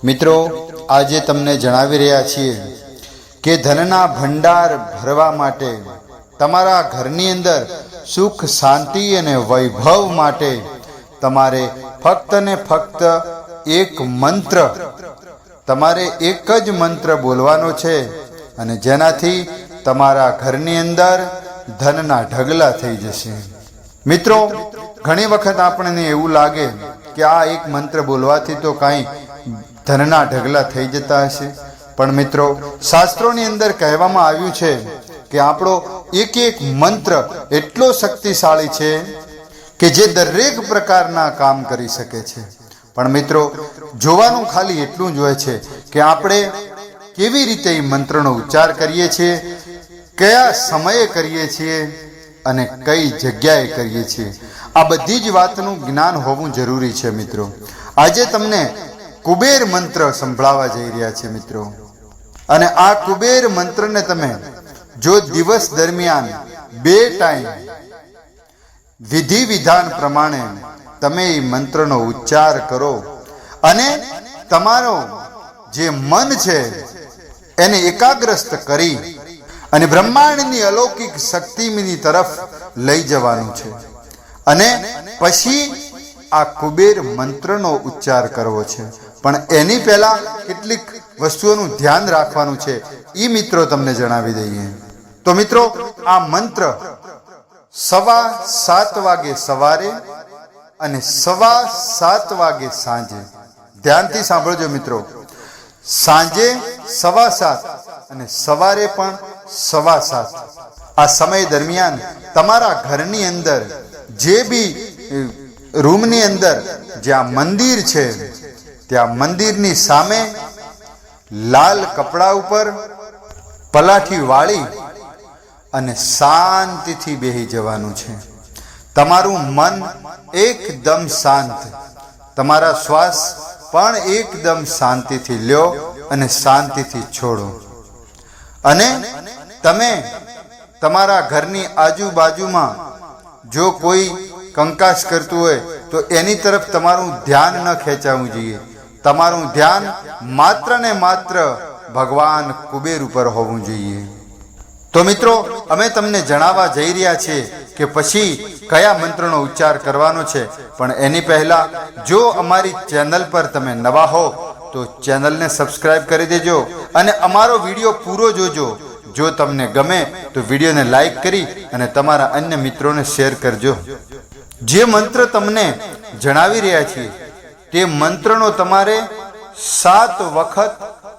મિત્રો, આજે તમને જણાવી રહ્યા છીએ કે ધનના ભંડાર ભરવા માટે, તમારા ઘરની અંદર સુખ શાંતિ અને વૈભવ માટે તમારે ફક્ત ને ફક્ત એક મંત્ર, તમારે એક જ મંત્ર બોલવાનો છે અને જેનાથી તમારા ઘરની અંદર ધનના ઢગલા થઈ જશે। મિત્રો, ઘણી વખત આપણને એવું લાગે કે આ એક મંત્ર બોલવાથી તો કાંઈ ધનના ઢગલા થઈ જતા હશે, પણ મિત્રો, શાસ્ત્રોની અંદર કહેવામાં આવ્યું છે કે આપણો એક એક મંત્ર એટલો શક્તિશાળી છે કે જે દરેક પ્રકારના કામ કરી શકે છે। પણ મિત્રો, જોવાનું ખાલી એટલું જ હોય છે કે આપણે કેવી રીતે એ મંત્રનો ઉચ્ચાર કરીએ છીએ, કયા સમયે કરીએ છીએ અને કઈ જગ્યાએ કરીએ છીએ, આ બધી જ વાતનું જ્ઞાન હોવું જરૂરી છે। મિત્રો, આજે તમને કુબેર મંત્ર સંભળાવવા જઈ રહ્યા છે મિત્રો, અને આ કુબેર મંત્રને તમે જો દિવસ દરમિયાન 2 ટાઈમ વિધિ વિધાન પ્રમાણે તમે એ મંત્રનો ઉચ્ચાર કરો અને તમારો જે મન છે એને એકાગ્રસ્ત કરી અને બ્રહ્માંડની અલૌકિક શક્તિની તરફ લઈ જવાનું છે, અને પછી આ કુબેર મંત્રનો ઉચ્ચાર કરવો છે। પણ એની પહેલા કેટલીક વસ્તુઓનું ધ્યાન રાખવાનું છે, એ મિત્રો તમને જણાવી દઈએ। તો મિત્રો, આ મંત્ર 7:15 વાગે સવારે અને 7:15 વાગે સાંજે, ધ્યાનથી સાંભળજો મિત્રો, સાંજે 7:15 અને સવારે પણ 7:15 આ સમય દરમિયાન તમારા ઘરની અંદર જે બી રૂમની અંદર જ્યાં મંદિર છે ત્યાં મંદિરની સામે લાલ કપડા ઉપર પલાઠી વાળી અને શાંતિથી બેસી જવાનું છે। તમારું મન એકદમ શાંત, તમારા શ્વાસ પણ એકદમ શાંતિથી લ્યો અને શાંતિથી છોડો, અને તમે તમારા ઘરની આજુબાજુમાં જો કોઈ કંકાસ કરતું હોય તો એની તરફ તમારું ધ્યાન ન ખેંચાવવું જોઈએ। તમારું ધ્યાન માત્ર ને માત્ર ભગવાન કુબેર ઉપર હોવું જોઈએ। તો મિત્રો, અમે તમને જણાવવા જઈ રહ્યા છીએ કે પછી કયા મંત્રનો ઉચ્ચાર કરવાનો છે, પણ એની પહેલા જો અમારી ચેનલ પર તમે નવા હો તો ચેનલને સબસ્ક્રાઇબ કરી દેજો અને અમારો વિડીયો પૂરો જોજો। જો તમને ગમે તો વિડીયોને લાઈક કરી અને તમારા અન્ય મિત્રોને શેર કરજો। જે મંત્ર તમને જણાવી રહ્યા છીએ તે મંત્રનો તમારે 7 વખત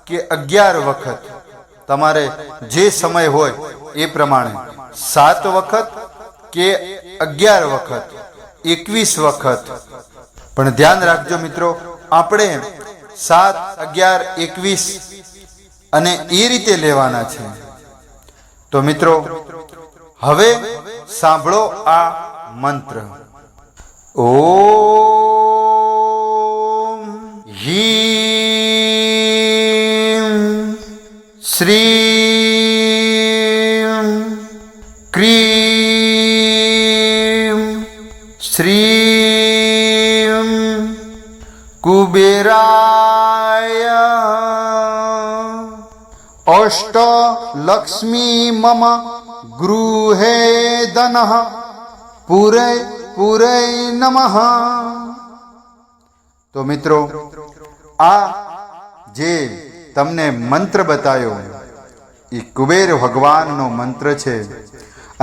કે 11 વખત, તમારે જે સમય હોય એ પ્રમાણે 7 વખત કે 11 વખત, 21 વખત, પણ ધ્યાન રાખજો મિત્રો, આપણે 7, 11, 21 અને એ રીતે લેવાના છે। તો મિત્રો, હવે સાંભળો આ મંત્ર। ઓમ હીમ શ્રીમ ક્રીમ શ્રીમ કુબેરાય અષ્ટલક્ષ્મી મમ ગૃહે ધનઃ પૂરે પૂરે નમઃ। તો મિત્રો, આ જે તમને મંત્ર બતાવ્યો એ કુબેર ભગવાનનો મંત્ર છે,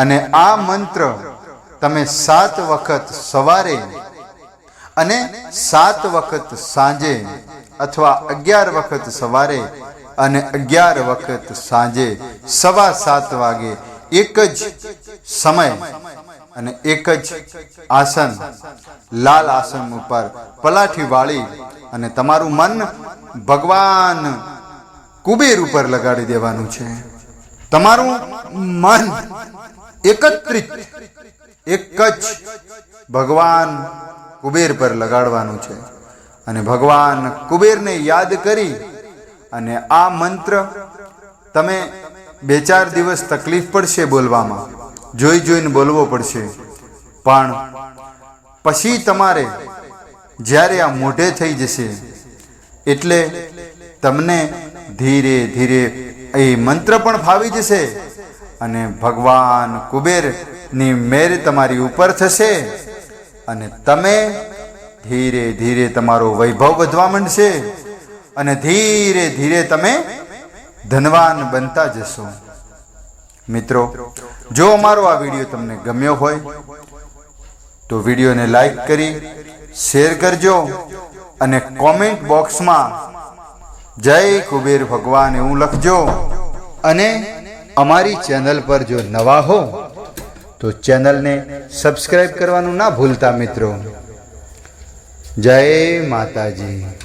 અને આ મંત્ર તમે 7 વખત સવારે અને 7 વખત સાંજે, અથવા 11 વખત સવારે અને 11 વખત સાંજે 7:15 વાગે એક જ સમય અને એક જ આસન, લાલ આસન ઉપર પલાઠી વાળી અને તમારું મન ભગવાન કુબેર ઉપર લગાડી દેવાનું છે। તમારું મન એકત્રિત એક જ ભગવાન કુબેર પર લગાડવાનું છે, અને ભગવાન કુબેરને યાદ કરી અને આ મંત્ર તમે 2-4 દિવસ તકલીફ પડશે બોલવામાં, જોઈ જોઈને બોલવો પડશે, પણ પછી તમારે જ્યારે આ મોઢે થઈ જશે એટલે તમને ધીરે ધીરે એ મંત્ર પણ ફાવી જશે અને ભગવાન કુબેરની મેર તમારી ઉપર થશે અને તમે ધીરે ધીરે તમારો વૈભવ વધવા માંડશે અને ધીરે ધીરે તમે ધનવાન બનતા જશો. મિત્રો, જો અમારો આ વિડીયો તમને ગમ્યો હોય તો વિડીયોને લાઈક કરી શેર કરજો અને કોમેન્ટ બોક્સમાં જય કુબેર ભગવાન એવું લખજો. અને અમારી ચેનલ પર જો નવા હો તો ચેનલને સબસ્ક્રાઈબ કરવાનું ના ભૂલતા મિત્રો. જય માતાજી.